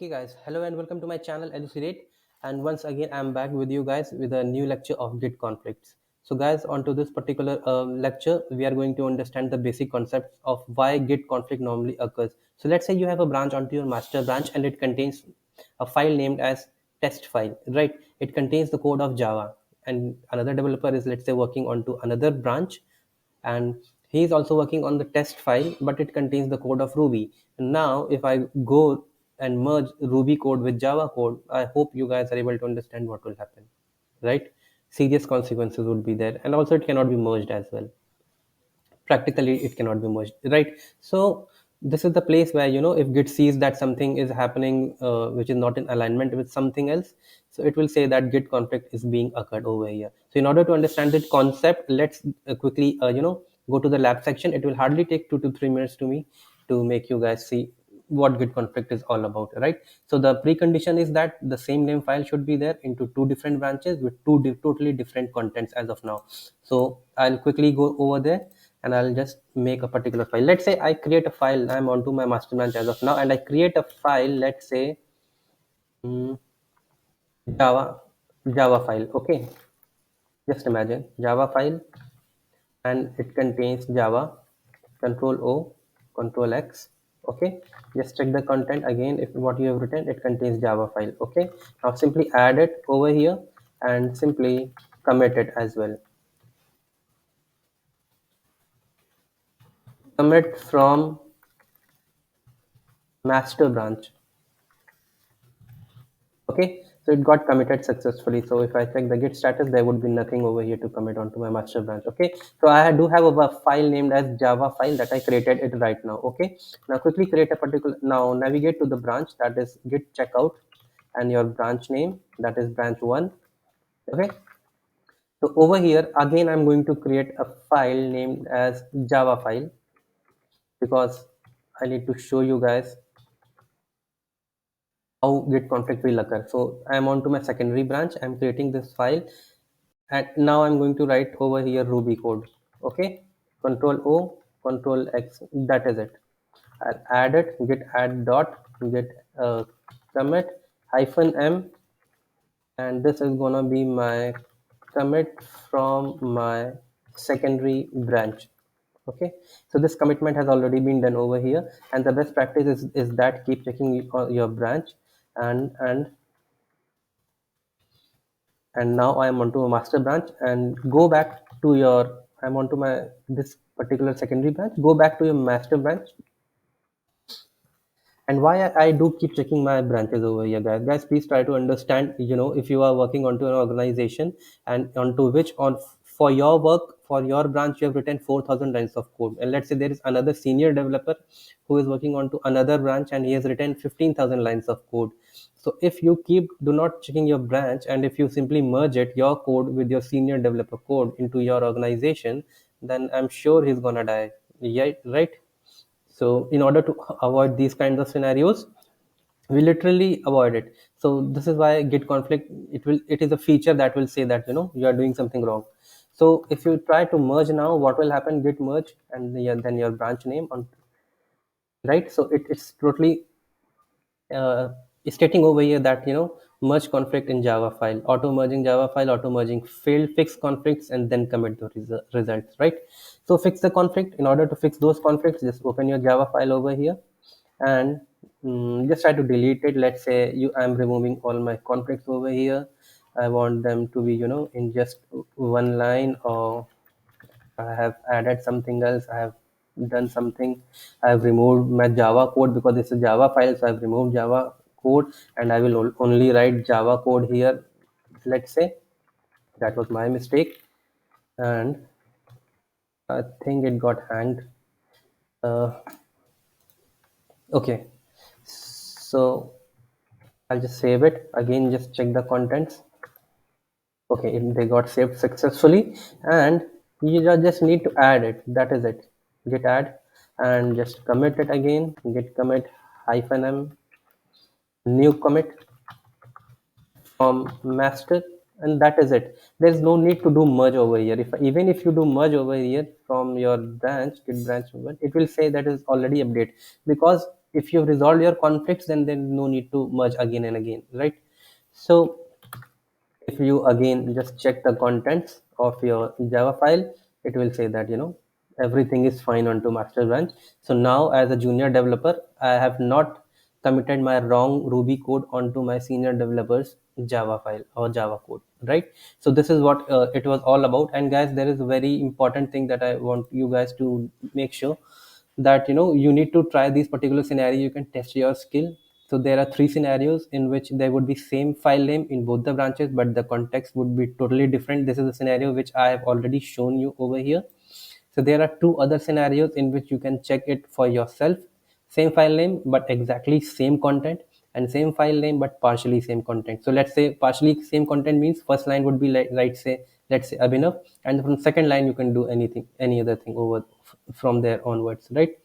Guys, hello and welcome to my channel Elucidate. And once again, I'm back with you guys with a new lecture of Git conflicts. So, guys, onto this particular lecture, we are going to understand the basic concepts of why Git conflict normally occurs. So, let's say you have a branch onto your master branch and it contains a file named as test file, right? It contains the code of Java, and another developer is, let's say, working onto another branch, and he is also working on the test file, but it contains the code of Ruby. And now if I go and merge Ruby code with Java code, I hope you guys are able to understand what will happen, right? Serious consequences would be there, and also it cannot be merged as well. Practically it cannot be merged, right? So this is the place where, if Git sees that something is happening which is not in alignment with something else, so it will say that Git conflict is being occurred over here. So in order to understand the concept, let's quickly go to the lab section. It will hardly take 2 to 3 minutes to me to make you guys see what Git conflict is all about, right? So the precondition is that the same name file should be there into two different branches with totally different contents as of now. So I'll quickly go over there and I'll just make a particular file. Let's say I create a file. I'm onto my master branch as of now, and I create a file. Let's say mm, Java Java file. Okay, just imagine Java file, and it contains Java. Control O, Control X. Okay, just check the content again. If what you have written, it contains Java file. Okay, now simply add it over here and simply commit it as well. Commit from master branch. Okay, so it got committed successfully. So if I check the git status, there would be nothing over here to commit onto my master branch. Okay, so I do have a file named as Java file that I created it right now. Okay, now quickly create a particular, now navigate to the branch, that is git checkout, and your branch name, that is branch 1. Okay, so over here again I'm going to create a file named as Java file, because I need to show you guys how git conflict will occur. So I'm on to my secondary branch. I'm creating this file, and now I'm going to write over here Ruby code. Okay, Control O, Control X. That is it. I'll add it. Git add dot git commit hyphen m, and this is gonna be my commit from my secondary branch. Okay, so this commitment has already been done over here, and the best practice is that keep checking your branch, and now I am onto a master branch, and go back to your, I'm onto my this particular secondary branch. Go back to your master branch. And why I do keep checking my branches over here, guys, please try to understand, if you are working onto an organization and onto which on for your work, for your branch, you have written 4,000 lines of code, and let's say there is another senior developer who is working onto another branch and he has written 15,000 lines of code. So if you keep do not checking your branch, and if you simply merge it your code with your senior developer code into your organization, then I'm sure he's gonna die. Yeah, right. So in order to avoid these kinds of scenarios, we literally avoid it. So this is why git conflict, it is a feature that will say that you are doing something wrong. So if you try to merge now, what will happen? Git merge, and then your branch name on, right? So it's totally uh, stating over here that merge conflict in Java file, auto merging Java file, auto merging failed, fix conflicts, and then commit the results, right? So fix the conflict. In order to fix those conflicts, just open your Java file over here, and just try to delete it. Let's say I'm removing all my conflicts over here. I want them to be in just one line, or I have added something else. I have done something. I have removed my Java code because it's a Java file. So I've removed Java code, and I will only write Java code here. Let's say that was my mistake, and I think it got hanged. Uh, okay, so I'll just save it again. Just check the contents. Okay, they got saved successfully, and you just need to add it. That is it. Git add, and just commit it again. Git commit hyphen m, new commit from master, and that is it. There's no need to do merge over here. If even if you do merge over here from your branch, git branch, it will say that is already update, because if you've resolved your conflicts, then there's no need to merge again and again, right? So if you again just check the contents of your Java file, it will say that everything is fine onto master branch. So now as a junior developer, I have not committed my wrong Ruby code onto my senior developer's Java file or Java code, right? So this is what it was all about. And guys, there is a very important thing that I want you guys to make sure, that you need to try these particular scenario. You can test your skill. So there are three scenarios in which there would be same file name in both the branches, but the context would be totally different. This is a scenario which I have already shown you over here. So there are two other scenarios in which you can check it for yourself. Same file name but exactly same content, and same file name but partially same content. So let's say partially same content means first line would be like, let's say Abhinav, and from second line you can do anything, any other thing over from there onwards, right?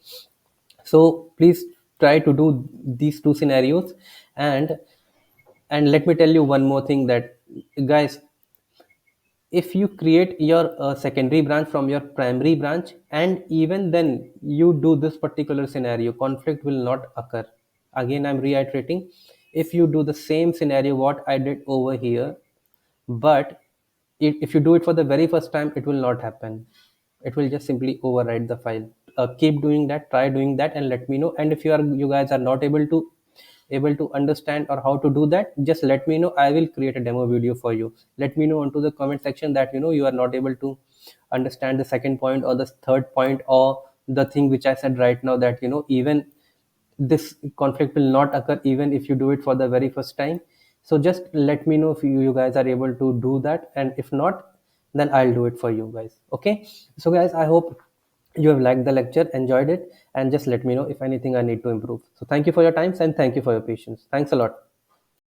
So please try to do these two scenarios. And let me tell you one more thing, that guys, if you create your secondary branch from your primary branch, and even then you do this particular scenario, conflict will not occur. Again, I'm reiterating, if you do the same scenario what I did over here, but if you do it for the very first time, it will not happen. It will just simply overwrite the file. Keep doing that, try doing that, and let me know. And if you guys are not able to understand or how to do that, just let me know. I will create a demo video for you. Let me know onto the comment section that you are not able to understand the second point or the third point, or the thing which I said right now, that even this conflict will not occur even if you do it for the very first time. So just let me know if you guys are able to do that, and if not, then I'll do it for you guys. Okay, so guys, I hope you have liked the lecture, enjoyed it, and just let me know if anything I need to improve. So thank you for your time, and thank you for your patience. Thanks a lot.